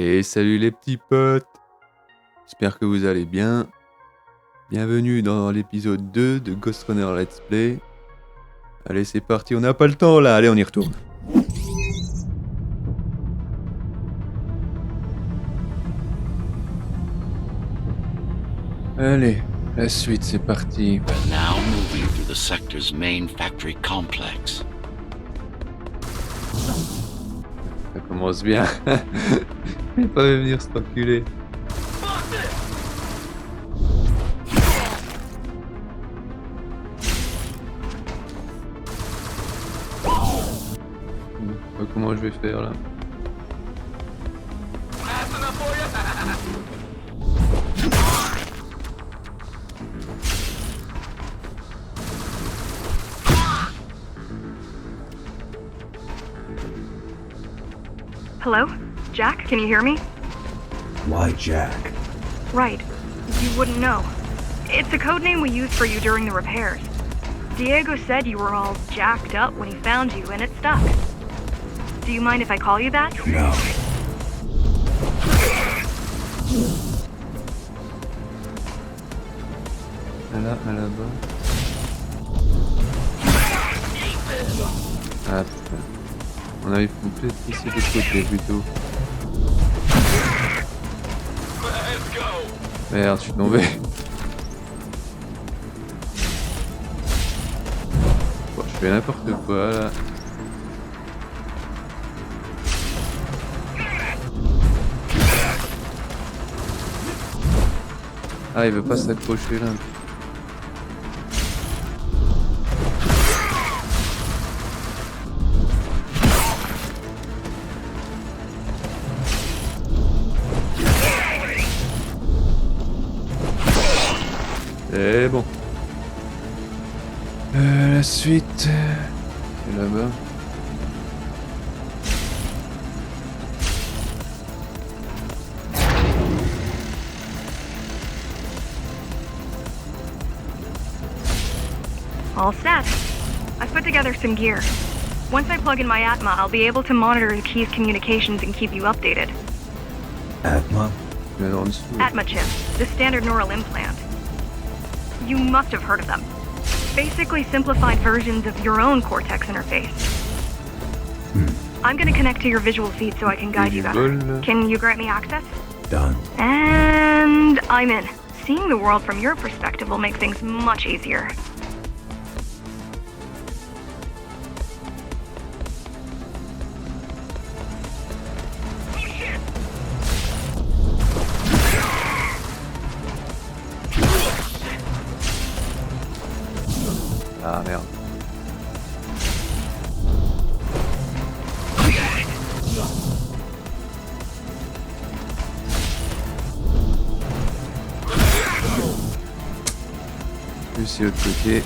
Et salut les petits potes. J'espère que vous allez bien. Bienvenue dans l'épisode 2 de Ghostrunner Let's Play. Allez, c'est parti, on n'a pas le temps là, allez, on y retourne. Allez, la suite, c'est parti. We're now moving through the sector's main factory complex. Ça commence bien. Il va pas venir se reculer. Comment je vais faire là? Hello? Jack, can you hear me? Why Jack? Right. You wouldn't know. It's a code name we used for you during the repairs. Diego said you were all jacked up when he found you, and it stuck. Do you mind if I call you that? No. Là, là-bas. Ah putain. On arrive peut-être ici de l'autre côté plutôt. Merde, je suis tombé. Bon, je fais n'importe quoi là. Ah, il veut pas s'accrocher là. C'est bon. La suite. C'est là-bas. All set. I've put together some gear. Once I plug in my Atma, I'll be able to monitor the key's communications and keep you updated. Atma? Mais en dessous. Atma chip, the standard neural implant. You must have heard of them. Basically simplified versions of your own Cortex interface. I'm gonna connect to your visual feed so I can guide you better. Can you grant me access? Done. And I'm in. Seeing the world from your perspective will make things much easier. Ah merde. Plus c'est l'autre côté.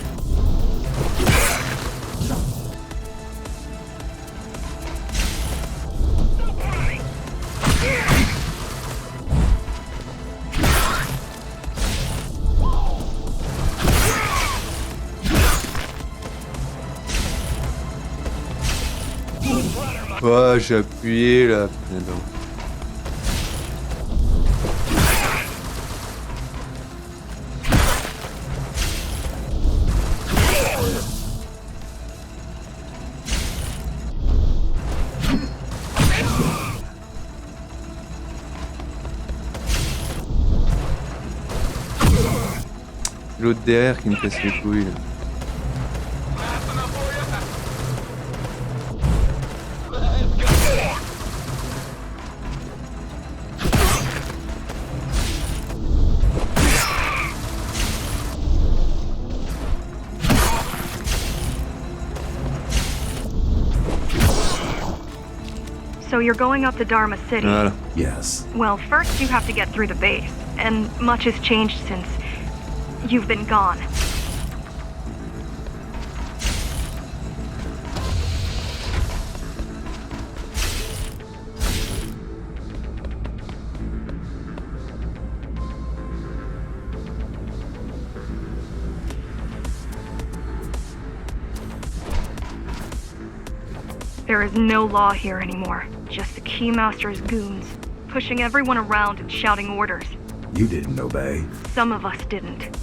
Oh, j'ai appuyé là. Putain, l'autre derrière qui me casse les couilles là. So you're going up to Dharma City. Voilà. Yes. Well, first you have to get through the base, and much has changed since you've been gone. There is no law here anymore, just the Keymaster's goons. pushing everyone around and shouting orders. You didn't obey. Some of us didn't.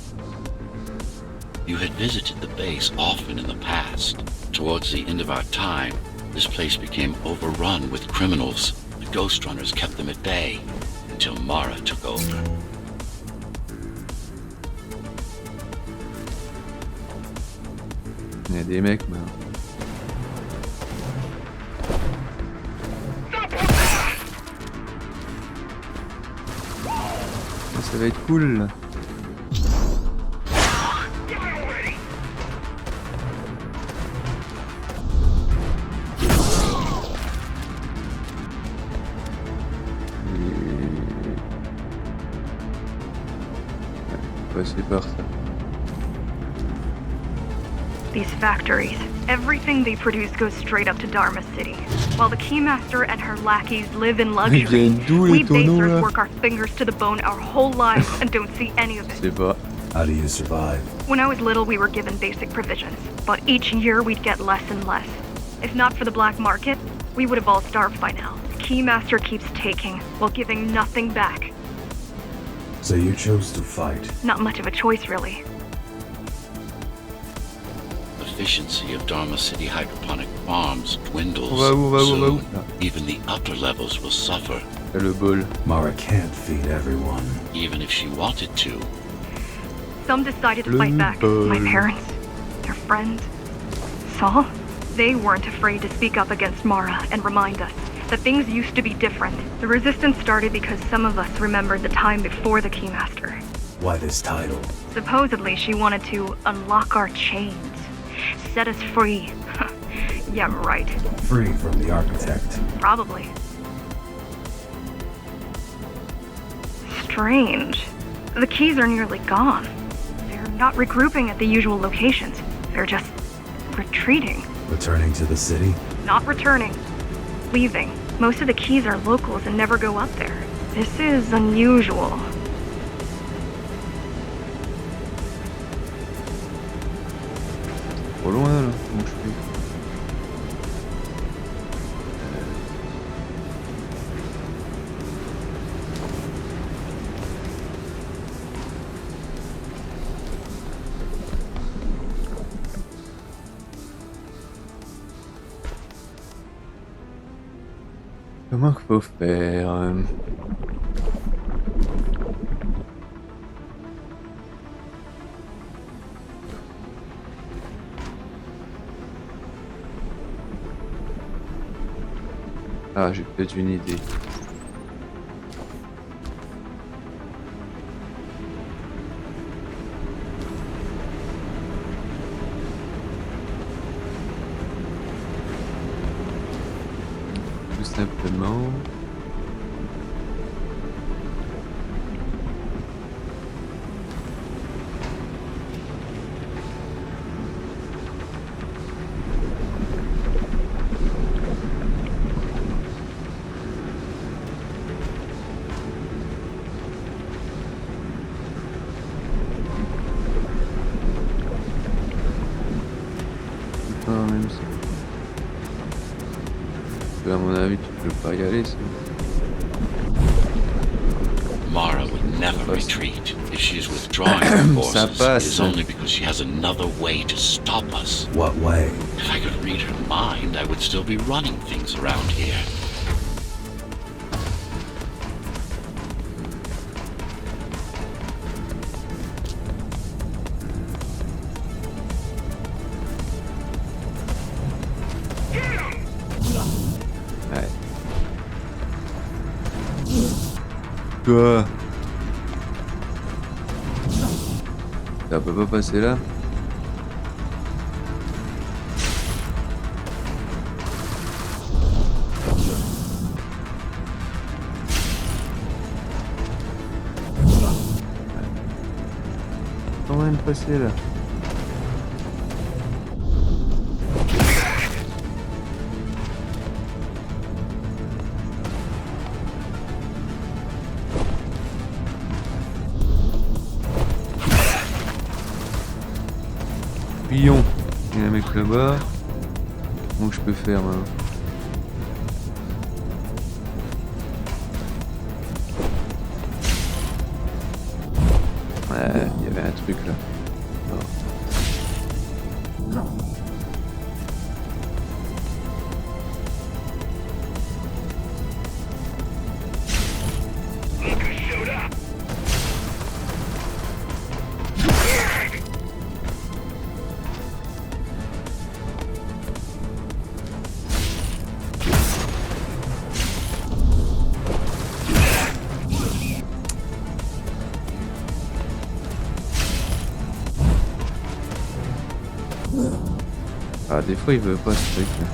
You had visited the base often in the past. Towards the end of our time, this place became overrun with criminals. The Ghostrunners kept them at bay until Mara took over. Il y a des mecs maintenant. Ça va être cool là. Passer par ça. These factories, everything they produce goes straight up to Dharma City. While the Keymaster and her lackeys live in luxury, viennent d'où, les we tonneaux, basers là? work our fingers to the bone our whole lives and don't see any of Je it. sais pas. How do you survive? When I was little, we were given basic provisions, but each year we'd get less and less. If not for the black market, we would have all starved by now. The Keymaster keeps taking, while giving nothing back. So you chose to fight. Not much of a choice, really. Efficiency of Dharma City hydroponic farms dwindles. On va où, on va où, on va où? Soon, even the upper levels will suffer, Là, le bol. Mara can't feed everyone. even if she wanted to. Some decided to fight back. My parents, their friends, Saul. They weren't afraid to speak up against Mara and remind us that things used to be different. The resistance started because some of us remembered the time before the Keymaster. Why this title? Supposedly, she wanted to unlock our chains, set us free. Yeah, right. Free from the architect. Probably. Strange. The keys are nearly gone. They're not regrouping at the usual locations. They're just retreating. Returning to the city? Not returning. Leaving. Most of the keys are locals and never go up there. This is unusual. Trop loin là. Comment je fais? Comment qu'il faut faire? Ah, j'ai peut-être une idée. Tout simplement. Même ça. À mon avis, tu peux pas y aller, ça. Mara would never retreat. If she is withdrawing her forces, it passe. is only because she has another way to stop us. What way? If I could read her mind, I would still be running things around here. Ouais. Quoi? Ça peut pas passer là? Comment même passer là? Pion. Il y a un mec là-bas. Comment je peux faire maintenant? un truc là. Oh. Ah, des fois il veut pas ce truc là.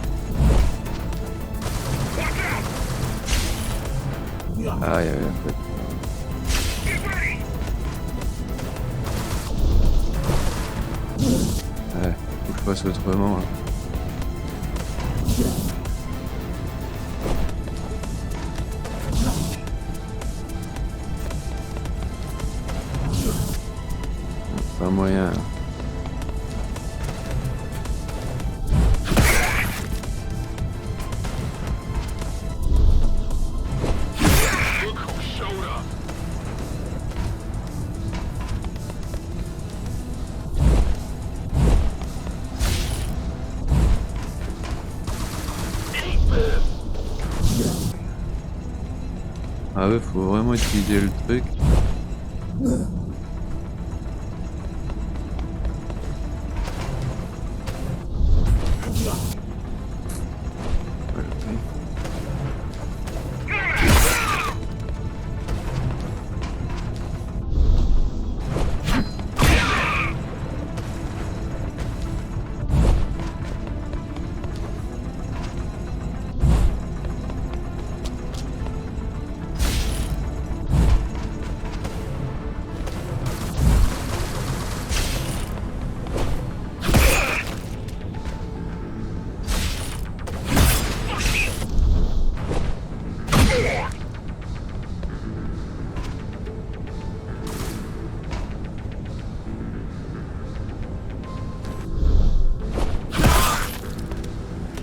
Ah, il y avait un peu. Ouais, faut que je fasse autrement là. Pas moyen. Ah ouais, faut vraiment utiliser le truc.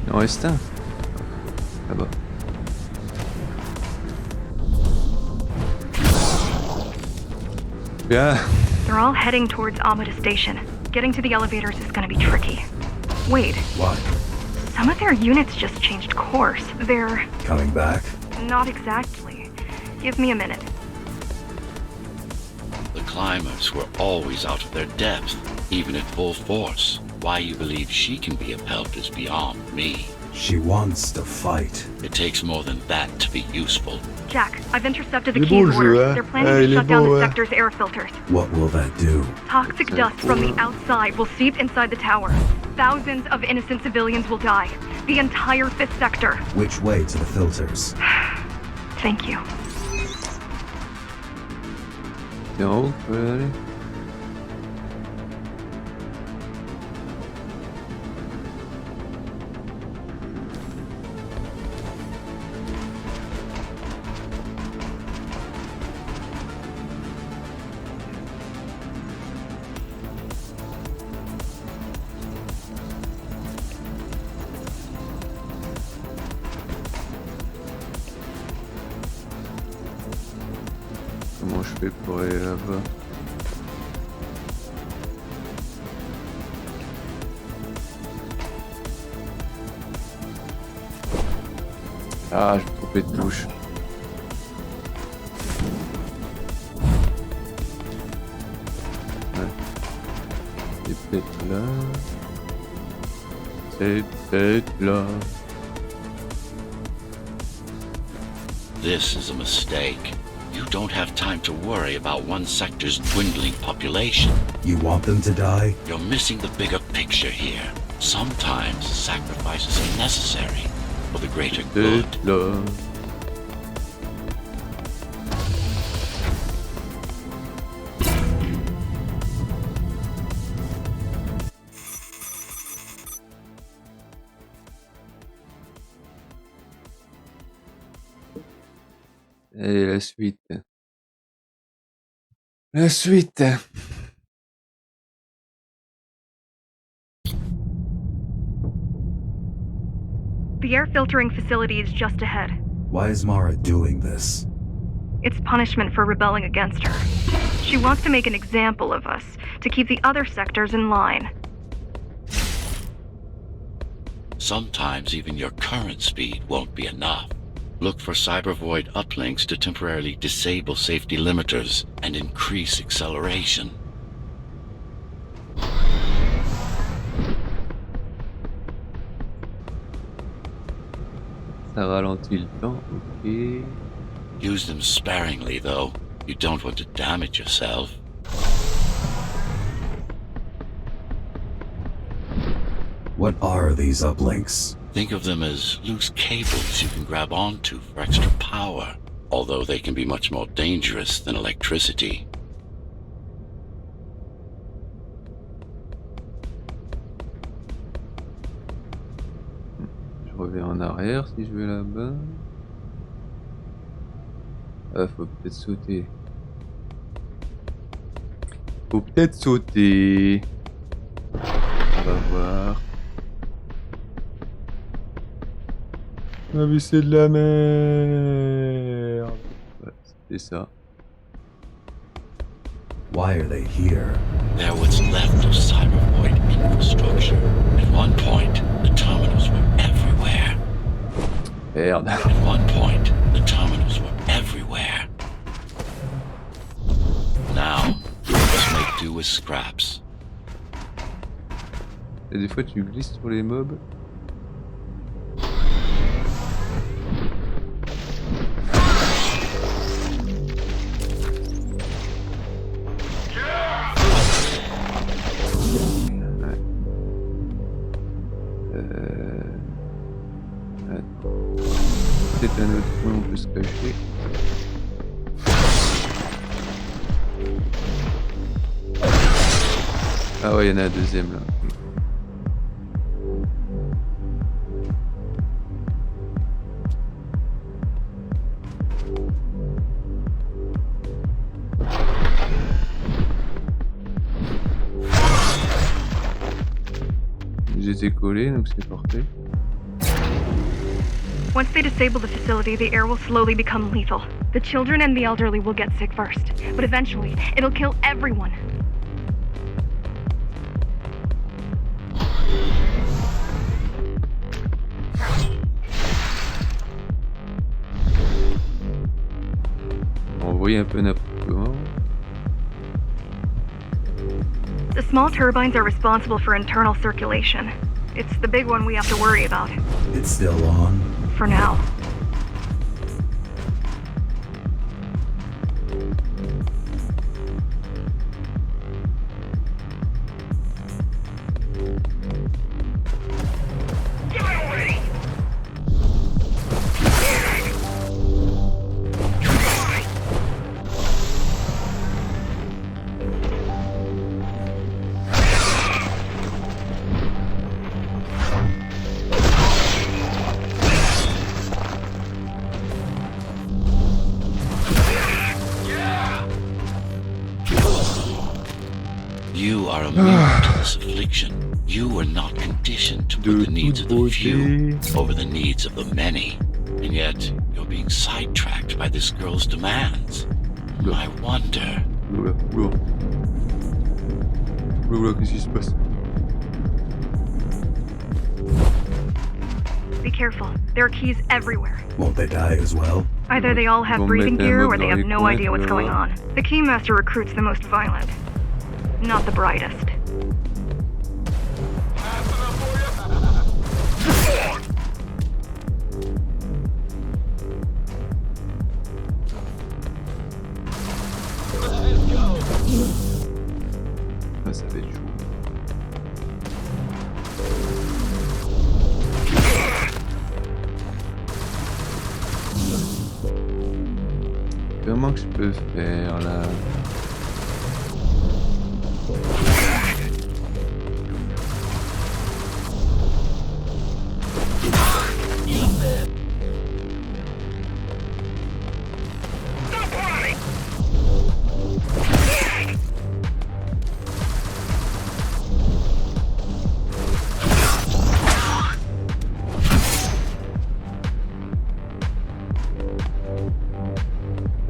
Il en reste un. Là-bas. Bien. They're all heading towards Amada Station. Getting to the elevators is gonna be tricky. Wait, What? some of their units just changed course. They're... Coming back? not exactly. Give me a minute. The climbers were always out of their depth, even at full force. Why you believe she can be upheld is beyond me. She wants to fight. It takes more than that to be useful. Jack, I've intercepted the Il est key's beau le jeu, orders. hein. They're planning Ah, to il est shut down beau, the ouais. sector's air filters. What will that do? Toxic C'est dust from the cool. outside will seep inside the tower. Thousands of innocent civilians will die. The entire 5th sector. Which way to the filters? Thank you. C'est en haut, je peux aller. Comment je fais pour aller là-bas? Ah, je vais tromper de touche. Ouais. C'est peut-être là. C'est peut-être là. This is a mistake. You don't have time to worry about one sector's dwindling population. You want them to die? You're missing the bigger picture here. Sometimes sacrifices are necessary for the greater good. Peut-être là. Et la suite. La suite. The air filtering facility is just ahead. Why is Mara doing this? It's punishment for rebelling against her. She wants to make an example of us, to keep the other sectors in line. Sometimes even your current speed won't be enough. Look for cybervoid uplinks to temporarily disable safety limiters and increase acceleration. Ça ralentit le temps, ok. Use them sparingly, though. You don't want to damage yourself. What are these uplinks? Think of them as loose cables you can grab onto for extra power, although they can be much more dangerous than electricity. Je reviens en arrière si je vais là-bas. Ah, faut peut-être sauter. Faut peut-être sauter. On va voir. Ah mais c'est de la merde. Ouais, c'était ça. Why are they here? They're what's left of cybervoid infrastructure. At one point, the terminals were everywhere. Merde. At one point, the terminals were everywhere. Now, we must make do with scraps. Et des fois tu glisses sur les mobs. Peut-être un autre point où on peut se cacher. Ah ouais, il y en a un deuxième là. J'étais collé donc c'est parfait. Once they disable the facility, the air will slowly become lethal. The children and the elderly will get sick first, but eventually, it'll kill everyone. On voyait un peu n'importe comment. The small turbines are responsible for internal circulation. It's the big one we have to worry about. It's still on. For now. You are immune to this affliction. You were not conditioned to put the needs of the few over the needs of the many. And yet, you're being sidetracked by this girl's demands. I wonder... Oula, oula. Oula, qu'est-ce qui se passe? Be careful. There are keys everywhere. Won't they die as well? Either they all have breathing gear or they have no idea what's going on. on. The Keymaster recruits the most violent. Not the brightest. Ah, ça va être chaud. Comment que je peux faire là?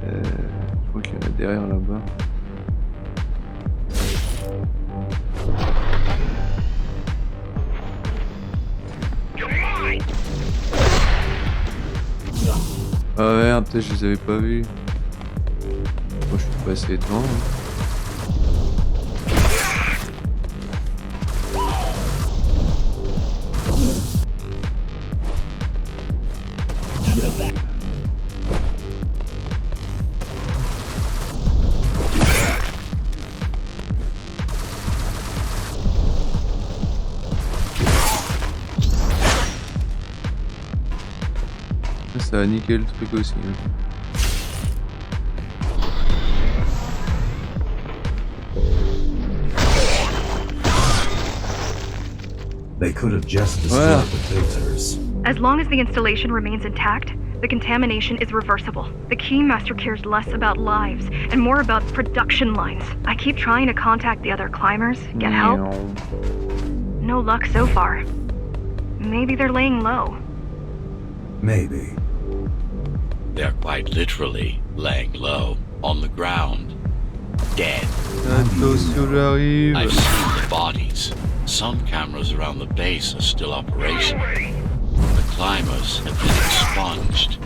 Je crois qu'il y en a derrière là-bas. Ah merde, peut-être je les avais pas vus. Moi je suis passé devant. Ça a niqué le truc aussi. They could have just destroyed the filters. As long as the installation remains intact, the contamination is reversible. The Keymaster cares less about lives and more about production lines. I keep trying to contact the other climbers, get help. No luck so far. Maybe they're laying low. Maybe. They're quite literally laying low on the ground, dead. Attention, j'arrive. I've seen the bodies. Some cameras around the base are still operational. The climbers have been expunged.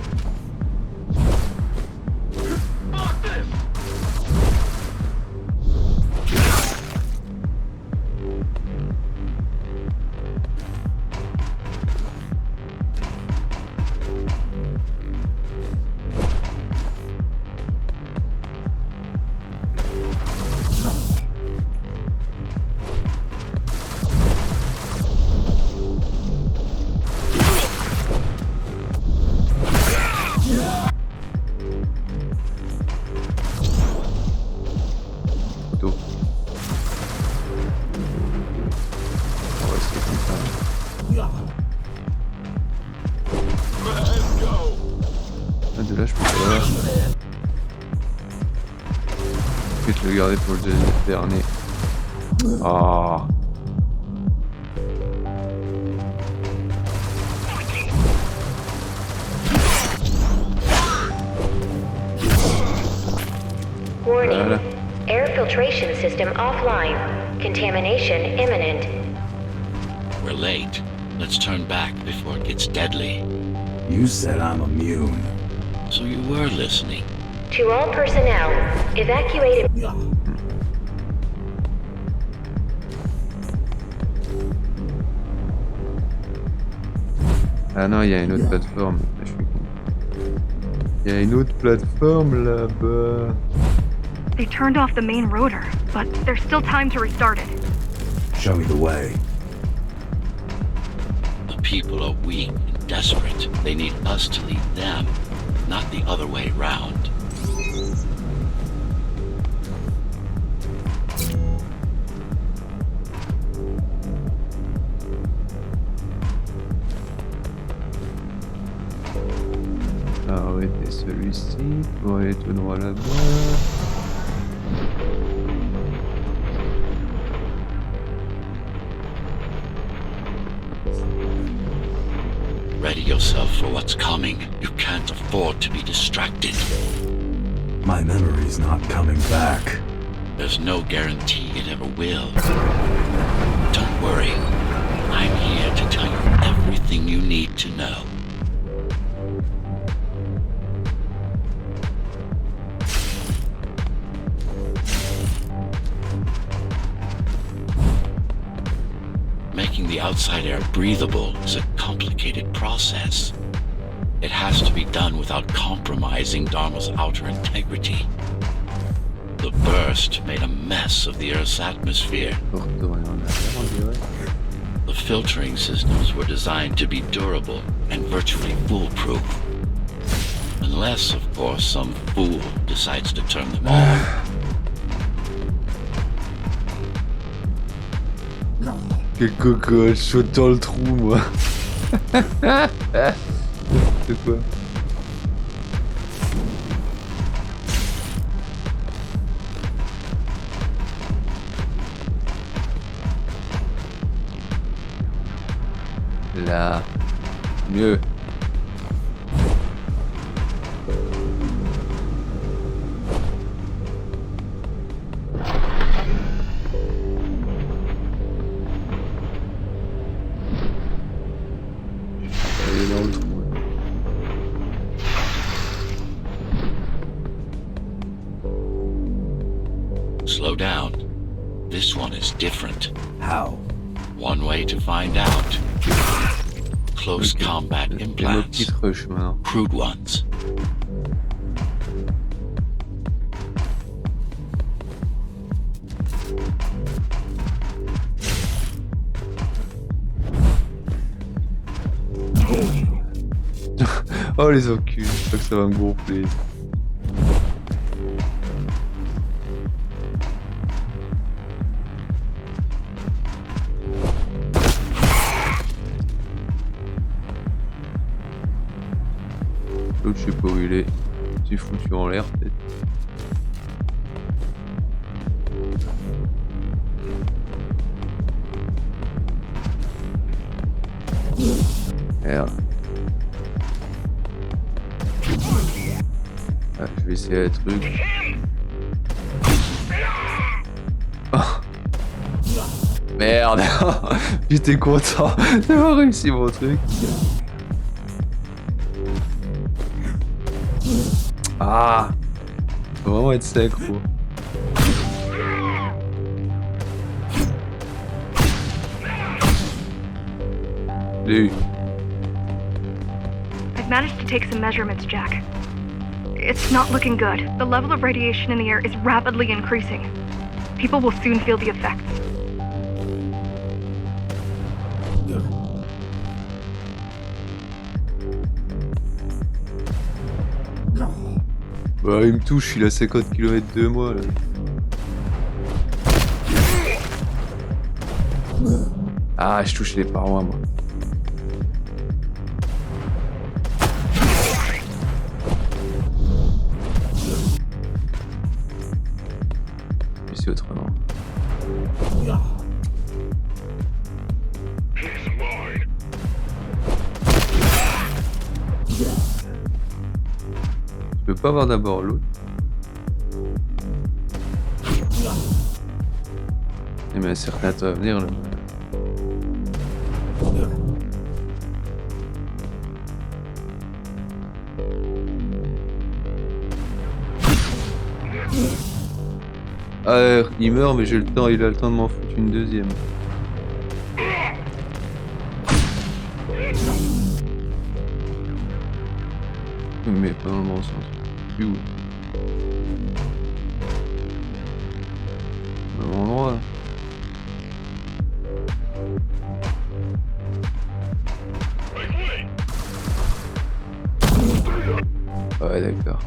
De là, je peux pas. Je vais te le garder pour le dernier. Ah. Warning. Voilà. Air filtration system offline. Contamination imminent. We're late. Let's turn back before it gets deadly. You said I'm immune. So you were listening. To all personnel, evacuated. Ah non, il y a une autre plateforme. Je suis con. Il y a une autre plateforme là-bas. They turned off the main rotor, but there's still time to restart it. Show me the way. The people are weak and desperate. They need us to lead them, not the other way round. Arrêtez celui-ci pour aller tout droit là-bas. Ready yourself for what's coming. You can't afford to be distracted. My memory's not coming back. There's no guarantee it ever will. Don't worry. I'm here to tell you everything you need to know. Making the outside air breathable is a complicated process. It has to be done without compromising Dharma's outer integrity. The burst made a mess of the Earth's atmosphere. The filtering systems were designed to be durable and virtually foolproof. Unless, of course, some fool decides to turn them off. Quel coco, je saute dans le trou, moi. C'est quoi? Là. Mieux. slow down. This one is different. How? One way to find out. Close combat Nos implants. petites rushs maintenant. Crude ones. Oh les enculs, je crois que ça va me gonfler. L'autre je sais pas où il est. C'est foutu en l'air peut-être. Merde. Ah, je vais essayer un truc. Oh. Merde. J'étais content d'avoir réussi mon truc. Ah, faut vraiment être synchro. Je l'ai eu. I've managed to take some measurements, Jack. It's not looking good. The level of radiation in the air is rapidly increasing. People will soon feel the effects. Bah, il me touche, il a 50 km de moi là. Ah, je touche les parois moi. Puis c'est autrement. Je peux pas avoir d'abord l'autre. Il y a un certain temps à venir là. Ah, il meurt mais j'ai le temps, il a le temps de m'en foutre une deuxième. Mais pas dans le bon sens. Plus où? Au même endroit. Ouais, d'accord.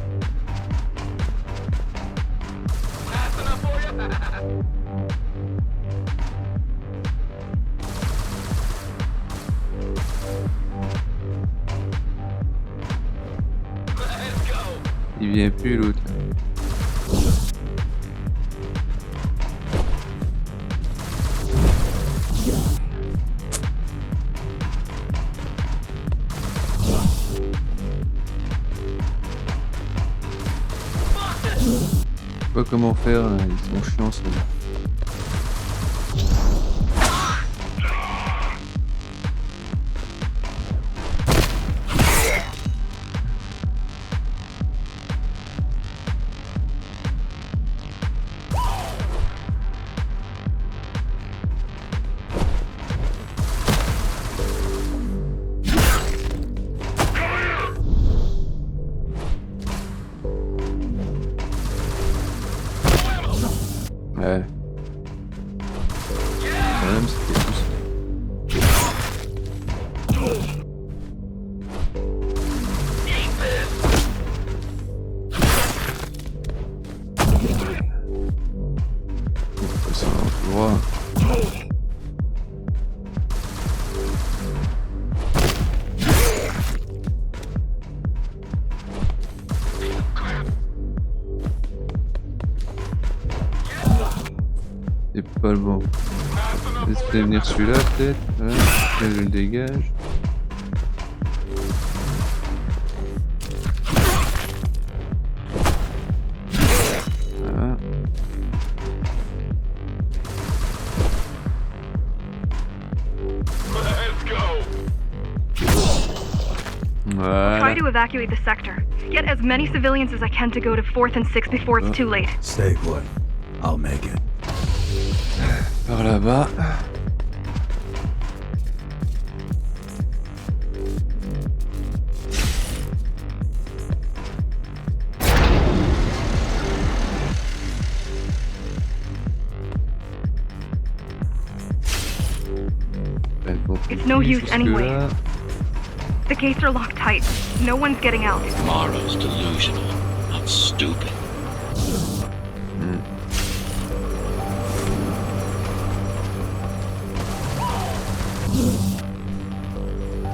Il vient plus l'autre. Je sais pas comment faire là, ils sont chiants ceux-là. Ouais. Le problème c'était tout ça. On va passer en tout droit. C'est pas le bon. Laisse venir celui-là peut-être. Voilà. Là je le dégage. Voilà. Voilà. Try to evacuate the sector. Get as many civilians as I can to go to 4th and 6th before it's too late. Stay put. I'll make it. Par là-bas. It's no use anyway. Là. The gates are locked tight. No one's getting out. Tomorrow's delusional, not stupid.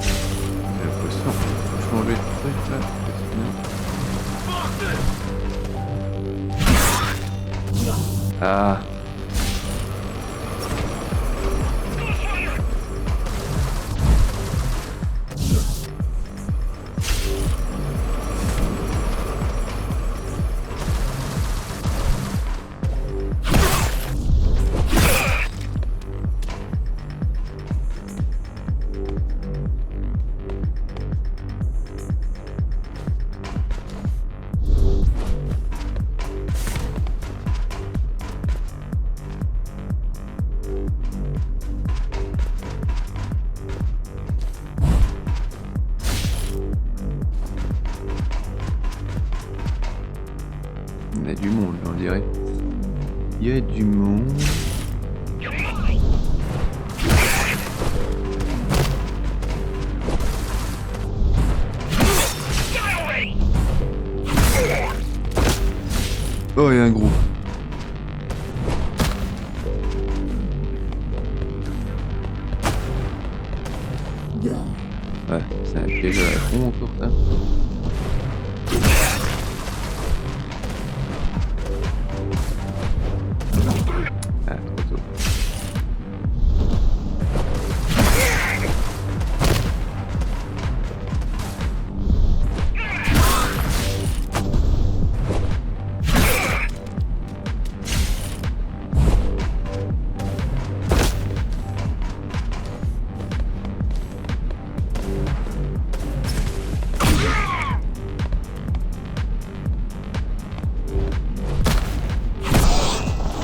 J'ai l'impression qu'il faut changer de truc là. Sinon... Ah. Il y a du monde, on dirait. Il y a du monde. Oh, il y a un groupe. Ouais, c'est un piège à la con encore ça. Ah, trop tôt.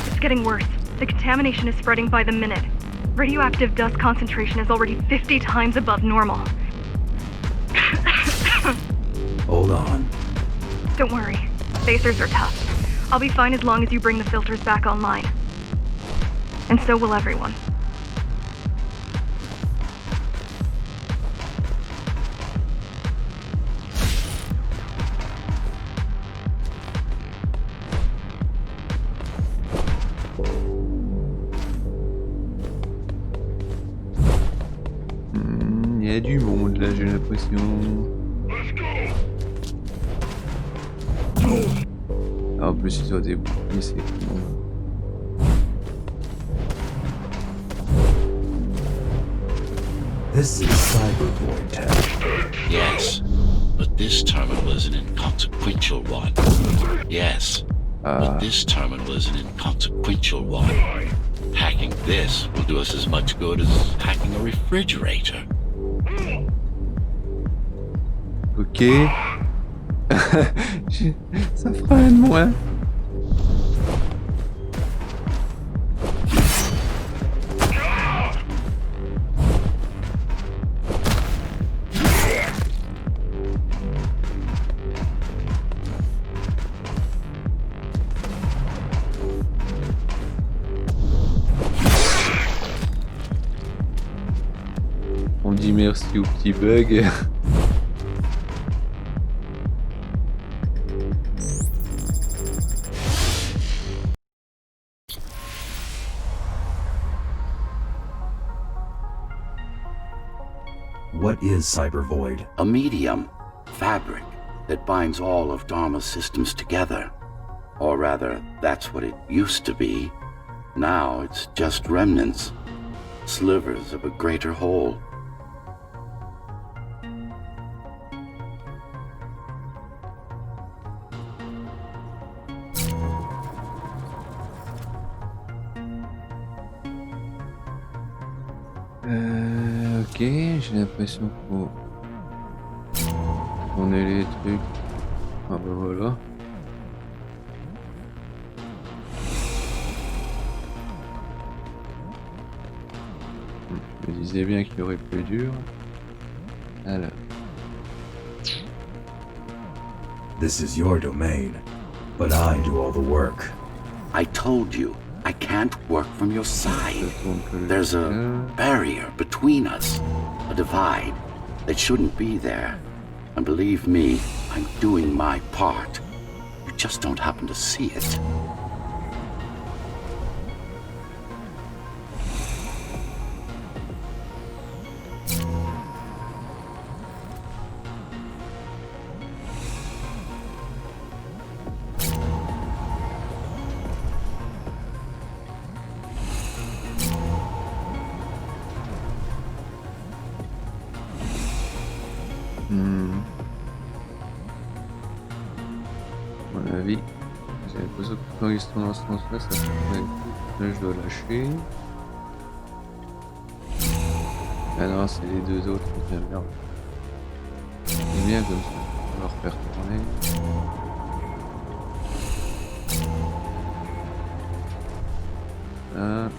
It's getting worse. The contamination is spreading by the minute. Radioactive dust concentration is already 50 times above normal. Hold on. Don't worry. Spacers are tough. I'll be fine as long as you bring the filters back online. And so will everyone. Il y a du monde là, j'ai l'impression. Ah, en plus, ils ont des boucliers, c'est bon. This is cybervoid tech. Yes, but this terminal is an inconsequential one. Yes, but this terminal is an inconsequential one. Hacking this will do us as much good as hacking a refrigerator. Ok. Ça fera un de moins. On dit merci au petit bug. What is cybervoid? A medium, fabric, that binds all of Dharma's systems together. Or rather, that's what it used to be. Now it's just remnants, slivers of a greater whole. Ok, j'ai l'impression qu'on ait les trucs. Ah bah voilà. Je me disais bien qu'il y aurait plus dur. Alors. This is your domain, but I do all the work. I told you, I can't work from your side. There's a barrier between us, a divide that shouldn't be there. And believe me, I'm doing my part. You just don't happen to see it. À mon avis, j'avais posé aucune question dans ce sens-là, ça pourrait... Là, je dois lâcher. Ah non, c'est les deux autres qui viennent merde. C'est bien comme ça, on va leur faire tourner. Là.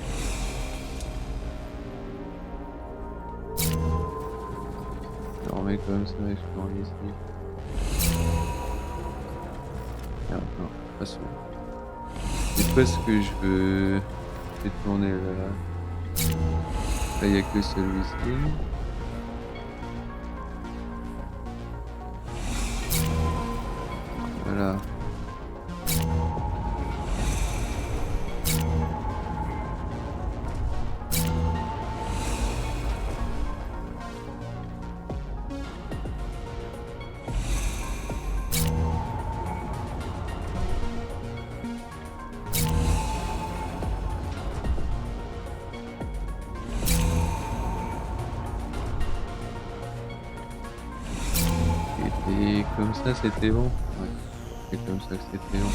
Je le remets comme ça et je peux en ici. Merde, non, pas celui. C'est pas ce que je veux. Je vais tourner là. Là, il n'y a que celui-ci. Voilà. Et comme ça, c'était bon. Ouais, c'est comme ça que c'était bon.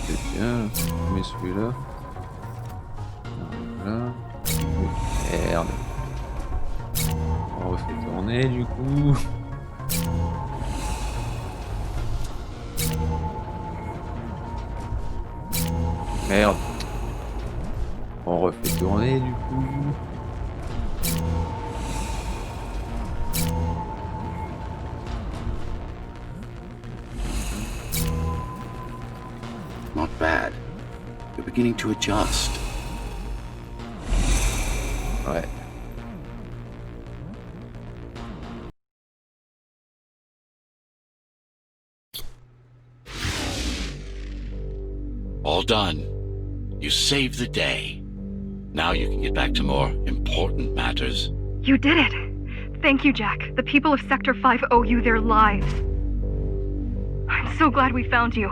C'est bien, je mets celui-là. Voilà. Merde. On refait tourner du coup. Merde. On refait tourner du coup. Not bad. You're beginning to adjust. Ouais. All done. You saved the day. Now you can get back to more important matters. You did it! Thank you, Jack. The people of Sector 5 owe you their lives. I'm so glad we found you.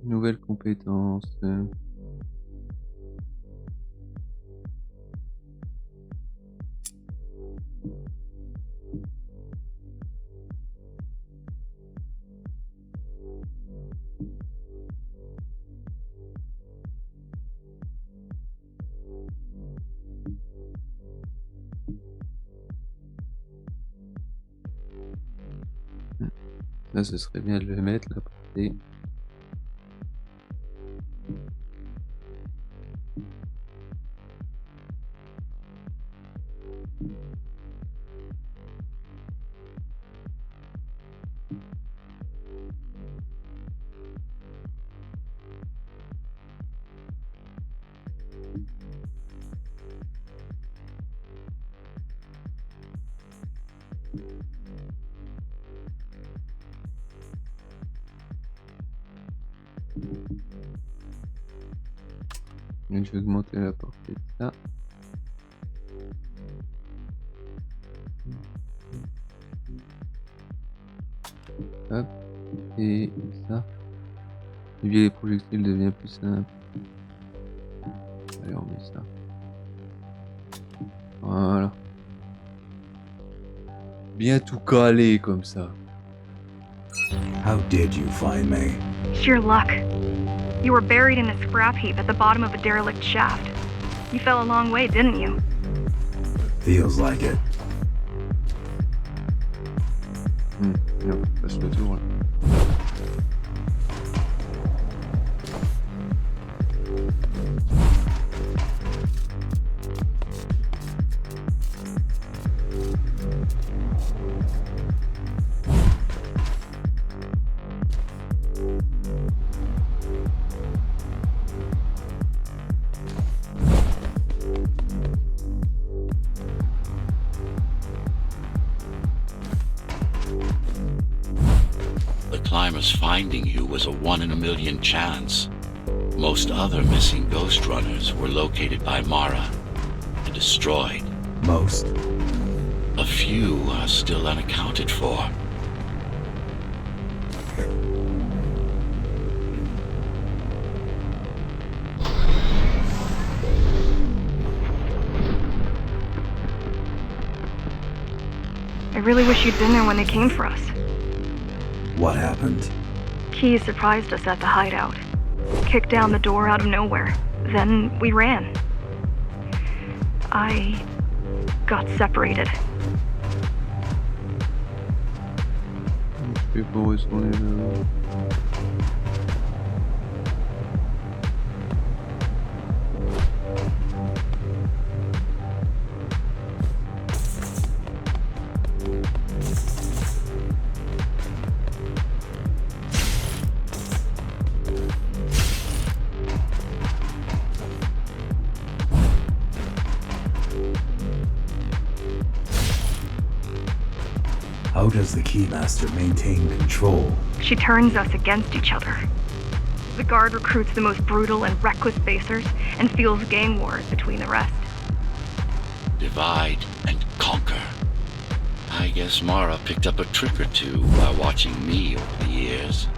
Nouvelle compétence. Là, ce serait bien de le mettre, la portée. Et je vais augmenter la portée de ça. Hop. Et ça. Dévier les projectiles devient plus simple. Allez, on met ça. Voilà. Bien tout calé comme ça. How did you find me? Sheer luck. You were buried in a scrap heap at the bottom of a derelict shaft. You fell a long way, didn't you? Feels like it. Non, passe le tour là. Climbers finding you was a 1 in a million chance. Most other missing Ghostrunners were located by Mara and destroyed. Most. A few are still unaccounted for. I really wish you'd been there when they came for us. What happened? Key surprised us at the hideout. Kicked down the door out of nowhere. Then we ran. I got separated. People always wanted to... How does the Keymaster maintain control? She turns us against each other. The guard recruits the most brutal and reckless facers and fuels gang wars between the rest. Divide and conquer. I guess Mara picked up a trick or two while watching me over the years.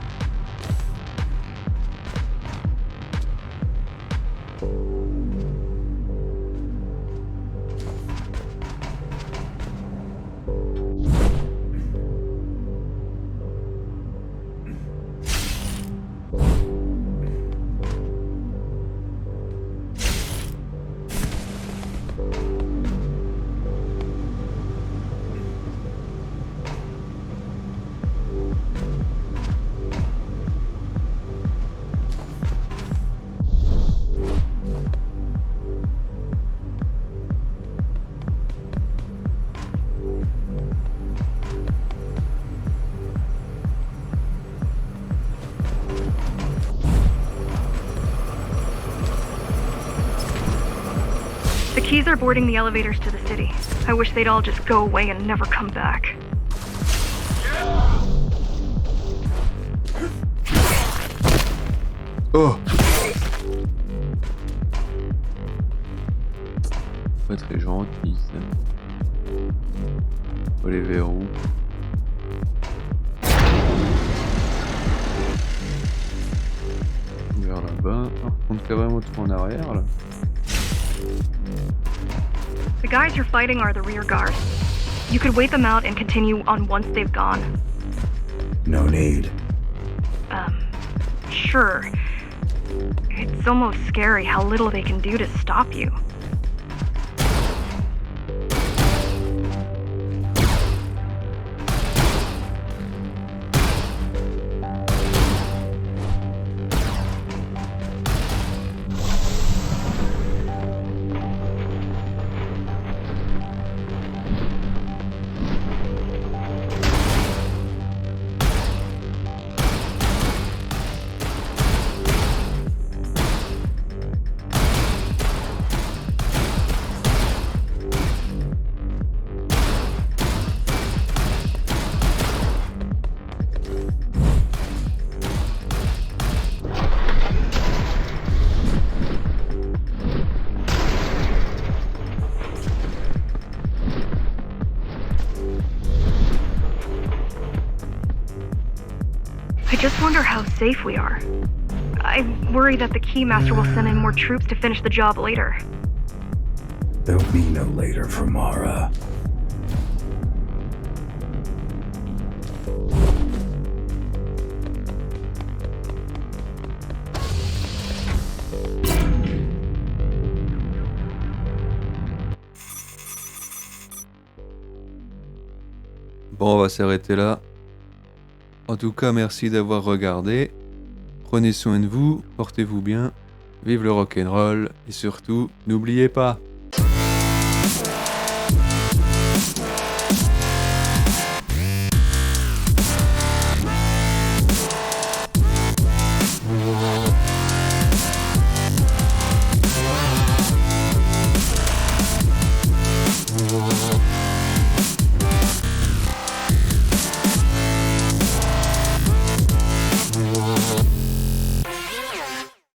The Keys are boarding the elevators to the city. I wish they'd all just go away and never come back. Oh! Pas très gentil ça. Oh les verrous. Vers là-bas. Oh, on peut carrément tout en arrière là. The guys you're fighting are the rear guard. You could wait them out and continue on once they've gone. No need. Sure. It's almost scary how little they can do to stop you. I just wonder how safe we are. I worry that the Keymaster will send in more troops to finish the job later. There'll be no later for Mara. Bon, on va s'arrêter là. En tout cas, merci d'avoir regardé. Prenez soin de vous, portez-vous bien, vive le rock'n'roll et surtout, n'oubliez pas,